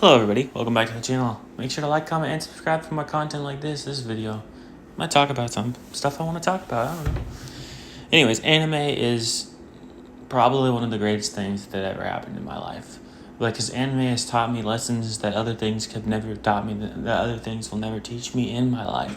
Hello everybody, welcome back to the channel. Make sure to like, comment, and subscribe for more content like this video. I might talk about some stuff I want to talk about, I don't know. Anyways, anime is probably one of the greatest things that ever happened in my life. Because anime has taught me lessons that other things could never taught me, that other things will never teach me in my life.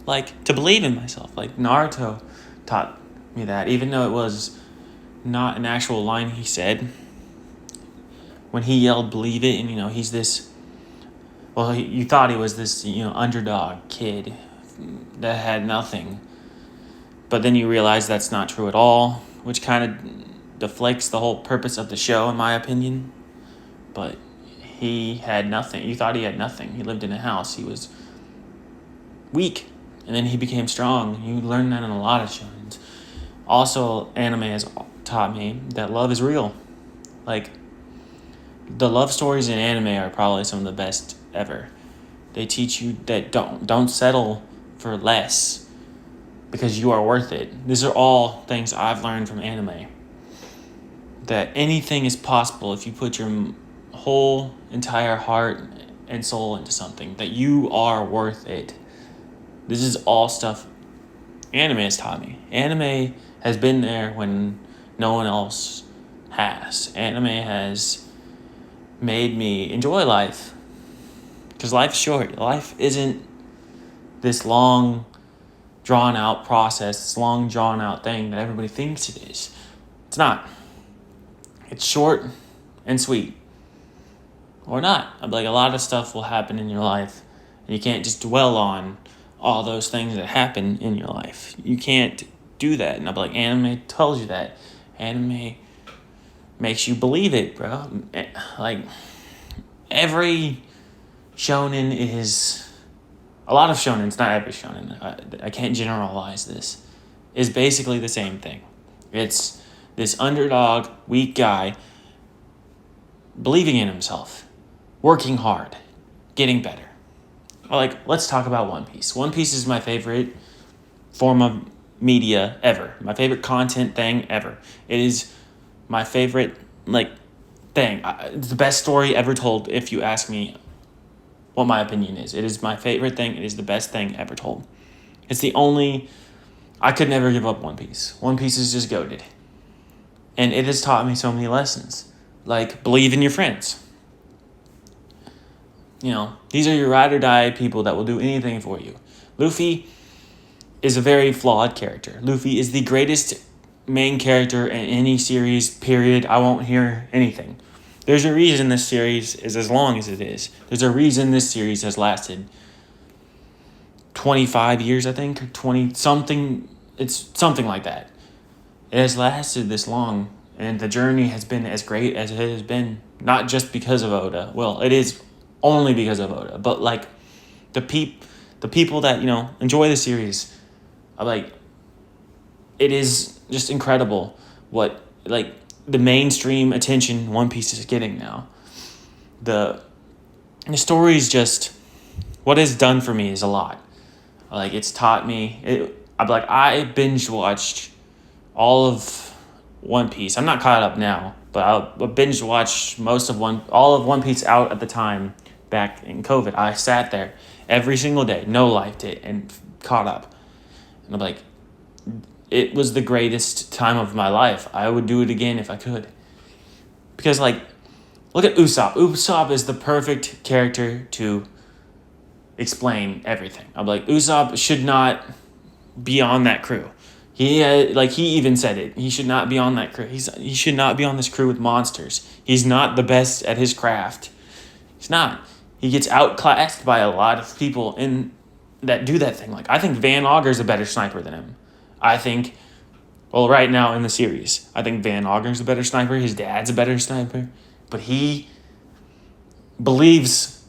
Like, to believe in myself. Like, Naruto taught me that, even though it was not an actual line he said. When he yelled, "Believe it," and he's this. Well, you thought he was this, underdog kid that had nothing, but then you realize that's not true at all, which kind of deflects the whole purpose of the show, in my opinion. But he had nothing. You thought he had nothing. He lived in a house. He was weak, and then he became strong. You learn that in a lot of shows. Also, anime has taught me that love is real. Like, the love stories in anime are probably some of the best ever. They teach you that don't settle for less because you are worth it. These are all things I've learned from anime. That anything is possible if you put your whole entire heart and soul into something. That you are worth it. This is all stuff anime has taught me. Anime has been there when no one else has. Anime has made me enjoy life, because life's short. Life isn't this long drawn out process, this long drawn out thing that everybody thinks it is. It's not. It's short and sweet, or not. I'm like, a lot of stuff will happen in your life, and you can't just dwell on all those things that happen in your life. You can't do that. And I'm like, anime tells you that. Anime makes you believe it, bro. Like, every shonen is... A lot of shonens, not every shonen, I can't generalize this, is basically the same thing. It's this underdog, weak guy believing in himself, working hard, getting better. Like, let's talk about One Piece. One Piece is my favorite form of media ever. My favorite content thing ever. It is my favorite, thing. It's the best story ever told, if you ask me what my opinion is. It is my favorite thing. It is the best thing ever told. It's the only... I could never give up One Piece. One Piece is just goated. And it has taught me so many lessons. Like, believe in your friends. These are your ride or die people that will do anything for you. Luffy is a very flawed character. Luffy is the greatest main character in any series, period. I won't hear anything. There's a reason this series is as long as it is. There's a reason this series has lasted 25 years, I think. 20-something. It's something like that. It has lasted this long, and the journey has been as great as it has been. Not just because of Oda. Well, it is only because of Oda. But, the people that, enjoy the series are like... It is just incredible what, the mainstream attention One Piece is getting now. The story is just... What it's done for me is a lot. It's taught me... I binge-watched all of One Piece. I'm not caught up now, but I binge-watched all of One Piece out at the time back in COVID. I sat there every single day, no-lifed it, and caught up. And I'm like... It was the greatest time of my life. I would do it again if I could. Because, look at Usopp. Usopp is the perfect character to explain everything. I'm like, Usopp should not be on that crew. He even said it. He should not be on that crew. He should not be on this crew with monsters. He's not the best at his craft. He's not. He gets outclassed by a lot of people that do that thing. I think Van Auger's a better sniper than him. I think, right now in the series, I think Van Auger's a better sniper. His dad's a better sniper. But he believes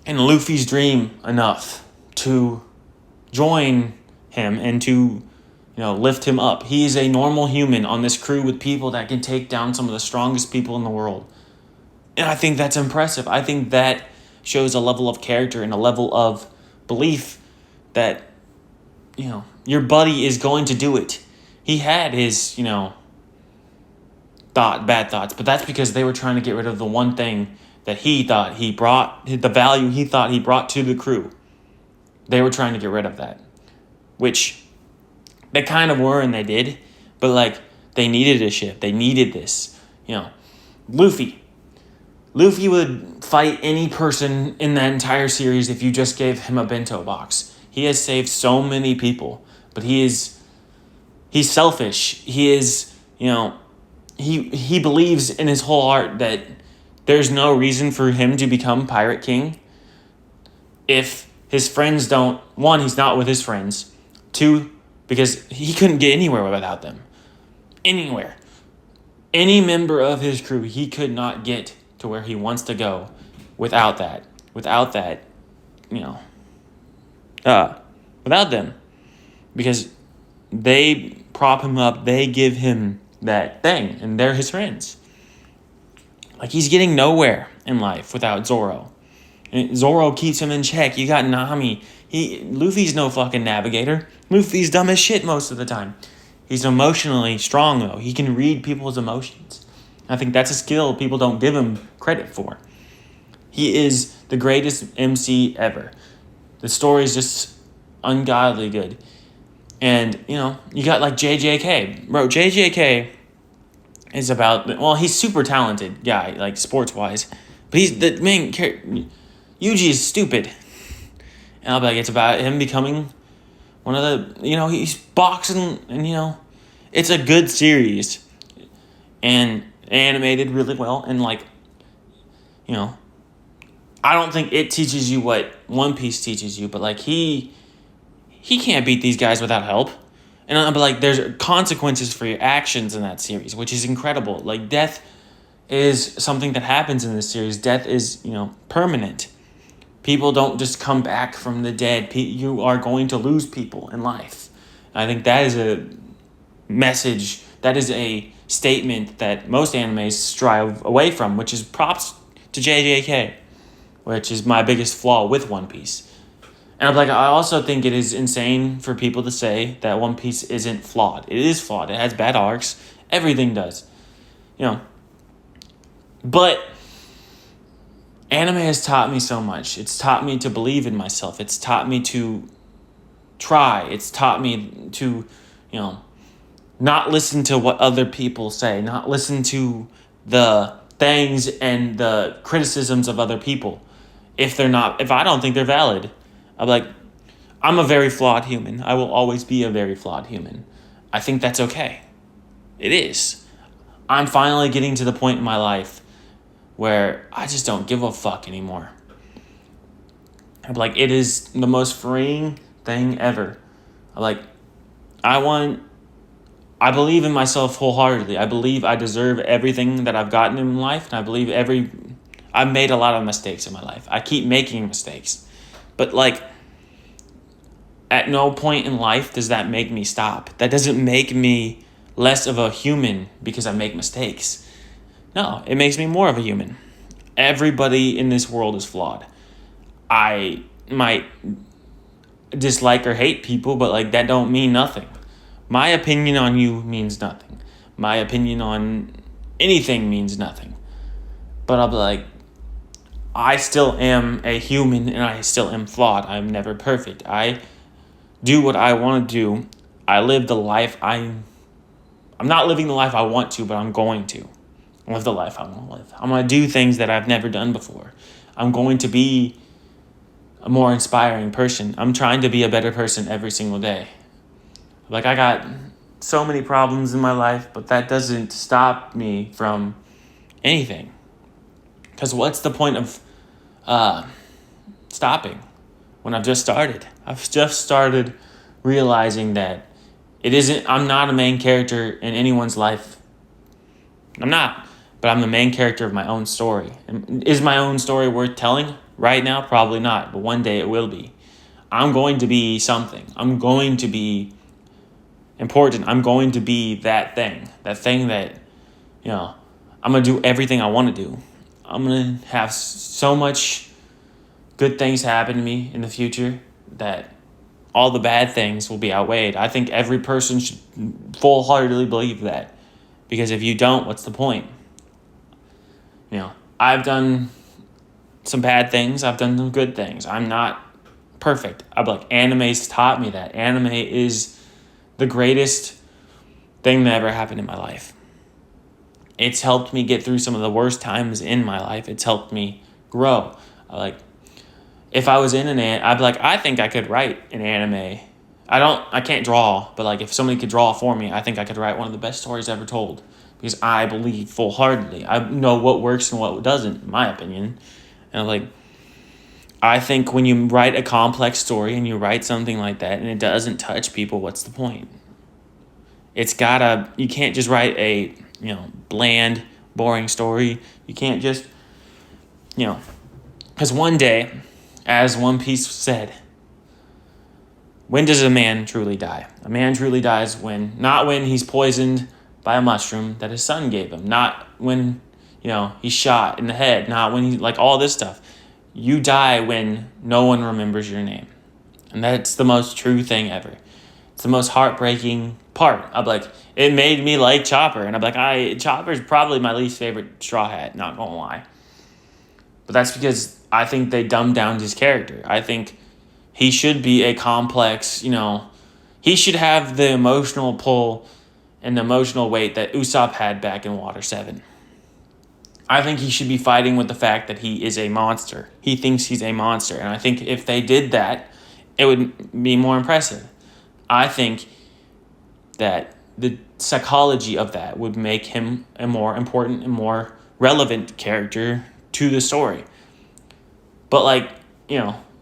in Luffy's dream enough to join him and to, lift him up. He is a normal human on this crew with people that can take down some of the strongest people in the world. And I think that's impressive. I think that shows a level of character and a level of belief that, your buddy is going to do it. He had his, bad thoughts, but that's because they were trying to get rid of the one thing that he thought he brought, the value he thought he brought to the crew. They were trying to get rid of that, which they kind of were, and they did, but like they needed a ship. They needed this, Luffy would fight any person in that entire series if you just gave him a bento box. He has saved so many people, but he's selfish. He is, he believes in his whole heart that there's no reason for him to become Pirate King if his friends don't. One, he's not with his friends. Two, because he couldn't get anywhere without them. Anywhere. Any member of his crew, he could not get to where he wants to go without that. Without them. Because they prop him up, they give him that thing, and they're his friends. Like, he's getting nowhere in life without Zoro. And Zoro keeps him in check. You got Nami. Luffy's no fucking navigator. Luffy's dumb as shit most of the time. He's emotionally strong, though. He can read people's emotions. I think that's a skill people don't give him credit for. He is the greatest MC ever. The story is just ungodly good. And, you got like JJK. Bro, JJK is about, he's super talented guy, like sports-wise. But he's the main character. Yuji is stupid. And I'll be like, it's about him becoming one of the, he's boxing, and, it's a good series. And animated really well. And, I don't think it teaches you what One Piece teaches you, but, he can't beat these guys without help. And I'll be like, there's consequences for your actions in that series, which is incredible. Like, death is something that happens in this series. Death is, permanent. People don't just come back from the dead. You are going to lose people in life. I think that is a message, that is a statement that most animes strive away from, which is props to JJK, which is my biggest flaw with One Piece. And I'm like, I also think it is insane for people to say that One Piece isn't flawed. It is flawed. It has bad arcs. Everything does. But anime has taught me so much. It's taught me to believe in myself. It's taught me to try. It's taught me to, not listen to what other people say. Not listen to the things and the criticisms of other people. If I don't think they're valid. I'm like, I'm a very flawed human. I will always be a very flawed human. I think that's okay. It is. I'm finally getting to the point in my life where I just don't give a fuck anymore. I'm like, it is the most freeing thing ever. I'm like, I believe in myself wholeheartedly. I believe I deserve everything that I've gotten in life. And I believe I've made a lot of mistakes in my life. I keep making mistakes. But, at no point in life does that make me stop. That doesn't make me less of a human because I make mistakes. No, it makes me more of a human. Everybody in this world is flawed. I might dislike or hate people, but, that don't mean nothing. My opinion on you means nothing. My opinion on anything means nothing. But I'll be like, I still am a human, and I still am flawed. I'm never perfect. I do what I want to do. I live the life I'm not living the life I want to, but I'm going to live the life I want to live. I'm going to do things that I've never done before. I'm going to be a more inspiring person. I'm trying to be a better person every single day. I got so many problems in my life, but that doesn't stop me from anything. Because what's the point of stopping when I've just started? I've just started realizing that I'm not a main character in anyone's life. I'm not, but I'm the main character of my own story. And is my own story worth telling right now? Probably not, but one day it will be. I'm going to be something. I'm going to be important. I'm going to be that thing that, I'm going to do everything I want to do. I'm going to have so much good things happen to me in the future that all the bad things will be outweighed. I think every person should full-heartedly believe that. Because if you don't, what's the point? I've done some bad things. I've done some good things. I'm not perfect. I'm like, anime's taught me that. Anime is the greatest thing that ever happened in my life. It's helped me get through some of the worst times in my life. It's helped me grow. Like, if I was in I'd be like, I think I could write an anime. I can't draw, but like if somebody could draw for me, I think I could write one of the best stories ever told, because I believe full-heartedly. I know what works and what doesn't, in my opinion. And like, I think when you write a complex story and you write something like that and it doesn't touch people, what's the point? You can't just write a, bland, boring story. You can't just, because one day, as One Piece said, when does a man truly die? A man truly dies not when he's poisoned by a mushroom that his son gave him, not when, he's shot in the head, not when he, like all this stuff. You die when no one remembers your name. And that's the most true thing ever. It's the most heartbreaking part. I'm like, it made me like Chopper. And I'm like, Chopper's probably my least favorite Straw Hat, not gonna lie. But that's because I think they dumbed down his character. I think he should be a complex, he should have the emotional pull and the emotional weight that Usopp had back in Water 7. I think he should be fighting with the fact that he is a monster. He thinks he's a monster. And I think if they did that, it would be more impressive. I think that the psychology of that would make him a more important and more relevant character to the story. But like,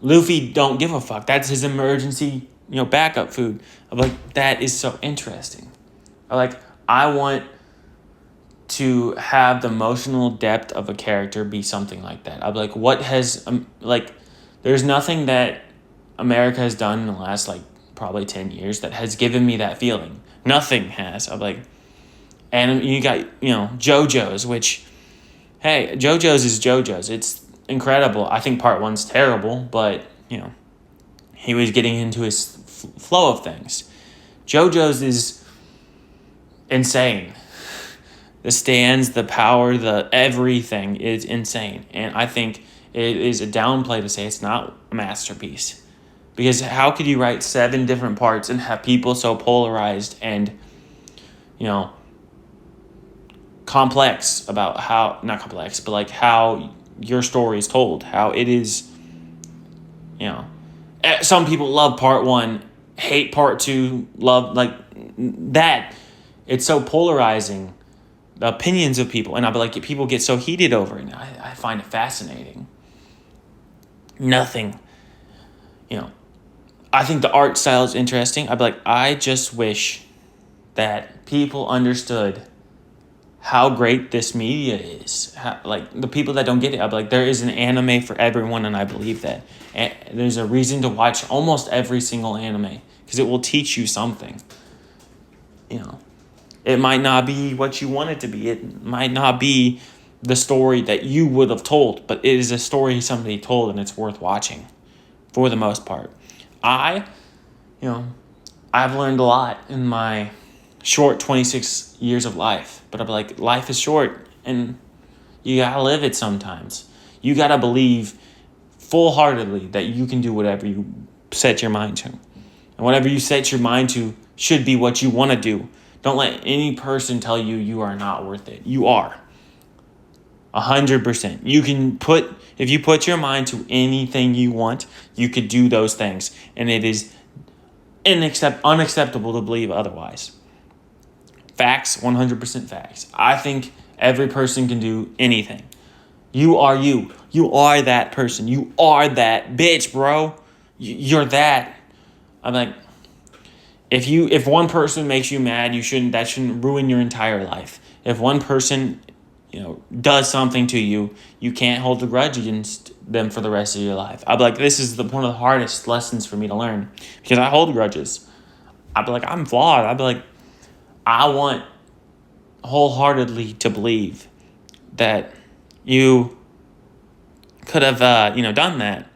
Luffy don't give a fuck. That's his emergency, backup food. I'm like, that is so interesting. I want to have the emotional depth of a character be something like that. I'm like, there's nothing that America has done in the last probably 10 years that has given me that feeling. Nothing has. I'm like, and you got, JoJo's, which, hey, JoJo's is JoJo's. It's incredible. I think part 1's terrible, but, he was getting into his flow of things. JoJo's is insane. The stands, the power, the everything is insane. And I think it is a downplay to say it's not a masterpiece. Because how could you write 7 different parts and have people so polarized and, complex about how, not complex, but like how your story is told, how it is, some people love part 1, hate part 2, love that. It's so polarizing, the opinions of people. And I'll be like, people get so heated over it. And I find it fascinating. Nothing, I think the art style is interesting. I'd be like, I just wish that people understood how great this media is. The people that don't get it, I'd be like, there is an anime for everyone, and I believe that. And there's a reason to watch almost every single anime, because it will teach you something. It might not be what you want it to be. It might not be the story that you would have told, but it is a story somebody told, and it's worth watching for the most part. I've learned a lot in my short 26 years of life, but I'm like, life is short, and you gotta live it sometimes. You gotta believe full-heartedly that you can do whatever you set your mind to. And whatever you set your mind to should be what you want to do. Don't let any person tell you you are not worth it. You are. 100%. If you put your mind to anything you want, you could do those things. And it is unacceptable to believe otherwise. Facts, 100% facts. I think every person can do anything. You are you. You are that person. You are that bitch, bro. You're that. I'm like, if one person makes you mad, that shouldn't ruin your entire life. If one person, does something to you, you can't hold a grudge against them for the rest of your life. I'd be like, this is one of the hardest lessons for me to learn, because I hold grudges. I'd be like, I'm flawed. I'd be like, I want wholeheartedly to believe that you could have, done that,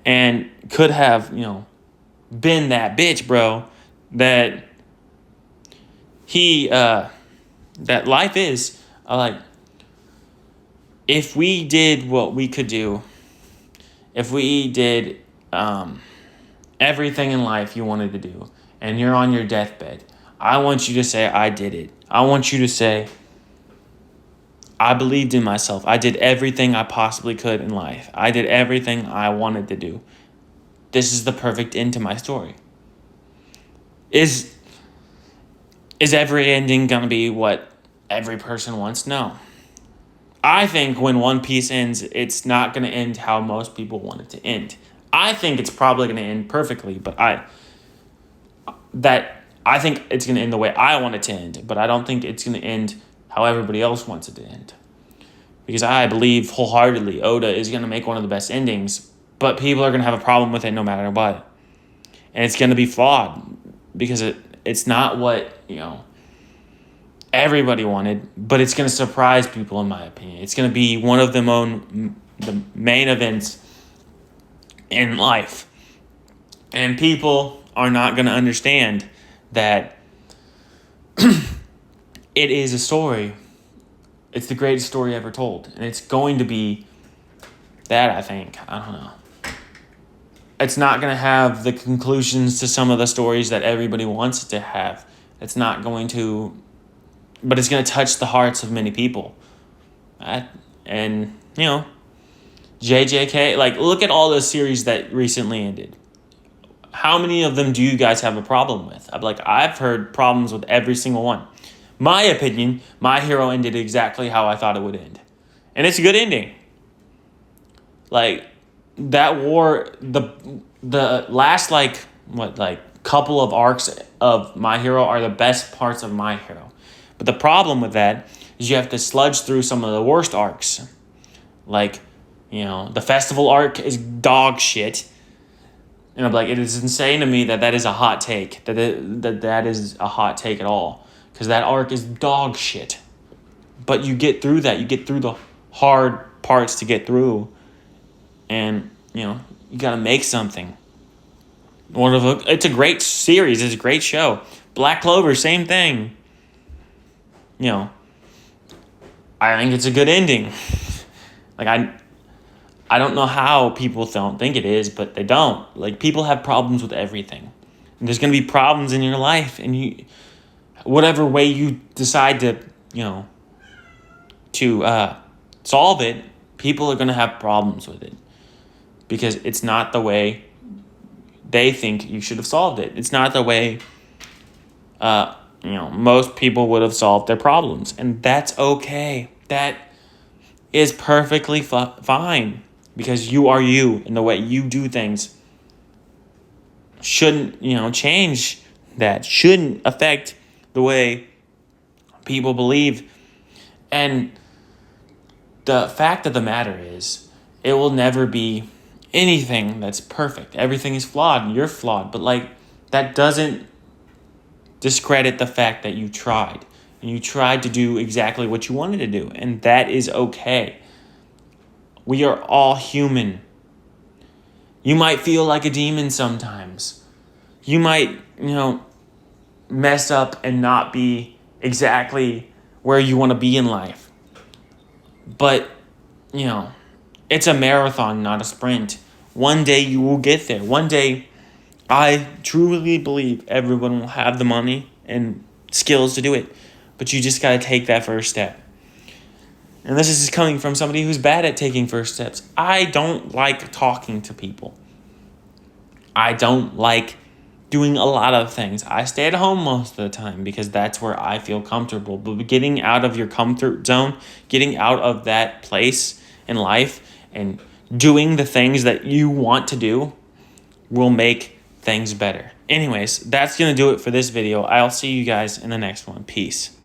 and could have, been that bitch, bro, that life is. Like, if we did what we could do if we did everything in life you wanted to do, and you're on your deathbed, I want you to say, I did it. I want you to say, I believed in myself. I did everything I possibly could in life. I did everything I wanted to do. This is the perfect end to my story. Is every ending going to be what every person wants? No. I think when One Piece ends, it's not going to end how most people want it to end. I think it's probably going to end perfectly, but I think it's going to end the way I want it to end, but I don't think it's going to end how everybody else wants it to end. Because I believe wholeheartedly Oda is going to make one of the best endings, but people are going to have a problem with it no matter what. And it's going to be flawed because it's not what, everybody wanted, but it's going to surprise people, in my opinion. It's going to be one of the main events in life. And people are not going to understand that it is a story. It's the greatest story ever told. And it's going to be that, I think. I don't know. It's not going to have the conclusions to some of the stories that everybody wants it to have. It's not going to... But it's going to touch the hearts of many people. And, JJK... look at all the series that recently ended. How many of them do you guys have a problem with? I've heard problems with every single one. My opinion, My Hero ended exactly how I thought it would end. And it's a good ending. That war, the last, couple of arcs of My Hero are the best parts of My Hero. But the problem with that is you have to sludge through some of the worst arcs. The festival arc is dog shit. And it is insane to me that is a hot take. That is a hot take at all. Because that arc is dog shit. But you get through that. You get through the hard parts to get through. And, you got to make something. It's a great series. It's a great show. Black Clover, same thing. I think it's a good ending. I don't know how people don't think it is, but they don't. People have problems with everything. And there's going to be problems in your life. And whatever way you decide to, solve it, people are going to have problems with it. Because it's not the way they think you should have solved it. It's not the way, most people would have solved their problems. And that's okay. That is perfectly fine. Because you are you, and the way you do things shouldn't, change that. Shouldn't affect the way people believe. And the fact of the matter is, it will never be anything that's perfect. Everything is flawed, and you're flawed. But, that doesn't discredit the fact that you tried. And you tried to do exactly what you wanted to do. And that is okay. We are all human. You might feel like a demon sometimes. You might, mess up and not be exactly where you want to be in life. But, it's a marathon, not a sprint. One day you will get there. One day, I truly believe everyone will have the money and skills to do it. But you just got to take that first step. And this is coming from somebody who's bad at taking first steps. I don't like talking to people. I don't like doing a lot of things. I stay at home most of the time because that's where I feel comfortable. But getting out of your comfort zone, getting out of that place in life and doing the things that you want to do will make things better. Anyways, that's going to do it for this video. I'll see you guys in the next one. Peace.